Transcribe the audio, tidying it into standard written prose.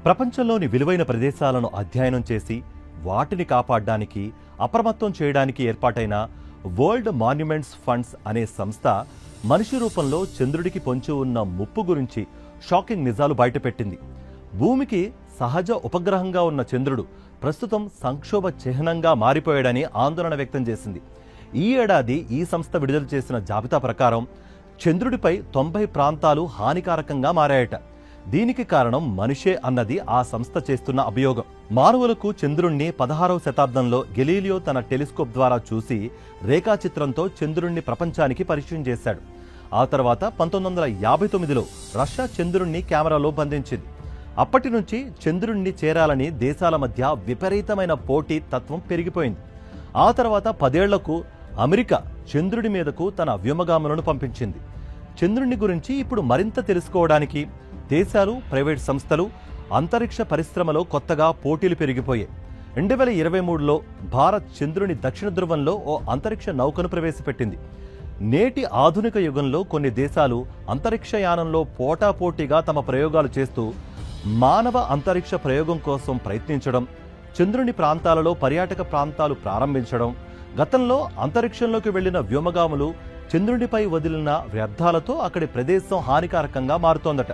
ప్రపంచంలోని విలువైన ప్రదేశాలను అధ్యయనం చేసి వాటిని కాపాడడానికి అప్రమత్తం చేయడానికి ఏర్పాటైన వరల్డ్ మాన్యుమెంట్స్ ఫండ్స్ అనే సంస్థ మనిషి రూపంలో చంద్రుడికి పొంచి ఉన్న ముప్పు గురించి షాకింగ్ నిజాలు బయటపెట్టింది. భూమికి సహజ ఉపగ్రహంగా ఉన్న చంద్రుడు ప్రస్తుతం సంక్షోభ చిహ్నంగా మారిపోయాడని ఆందోళన వ్యక్తం చేసింది. ఈ ఏడాది ఈ సంస్థ విడుదల చేసిన జాబితా ప్రకారం చంద్రుడిపై 90 ప్రాంతాలు హానికారకంగా మారాయట. దీనికి కారణం మనిషే అన్నది ఆ సంస్థ చేస్తున్న అభియోగం. మానవులకు చంద్రుణ్ణి 16వ శతాబ్దంలో గెలీలియో తన టెలిస్కోప్ ద్వారా చూసి రేఖాచిత్రంతో చంద్రుణ్ణి ప్రపంచానికి పరిచయం చేశాడు. ఆ తర్వాత 1959లో రష్యా చంద్రుణ్ణి కెమెరాలో బంధించింది. అప్పటి నుంచి చంద్రుణ్ణి చేరాలని దేశాల మధ్య విపరీతమైన పోటీ తత్వం పెరిగిపోయింది. ఆ తర్వాత 10 ఏళ్లకు అమెరికా చంద్రుడి మీదకు తన వ్యోమగాములను పంపించింది. చంద్రుని గురించి ఇప్పుడు మరింత తెలుసుకోవడానికి దేశాలు, ప్రైవేట్ సంస్థలు, అంతరిక్ష పరిశ్రమలో కొత్తగా పోటీలు పెరిగిపోయాయి. 2023లో భారత్ చంద్రుని దక్షిణ ధ్రువంలో ఓ అంతరిక్ష నౌకను ప్రవేశపెట్టింది. నేటి ఆధునిక యుగంలో కొన్ని దేశాలు అంతరిక్షయానంలో పోటాపోటీగా తమ ప్రయోగాలు చేస్తూ మానవ అంతరిక్ష ప్రయోగం కోసం ప్రయత్నించడం, చంద్రుని ప్రాంతాలలో పర్యాటక ప్రాంతాలు ప్రారంభించడం, గతంలో అంతరిక్షంలోకి వెళ్లిన వ్యోమగాములు చంద్రునిపై వదిలిన వ్యర్థాలతో అక్కడి ప్రదేశం హానికారకంగా మారుతోందట.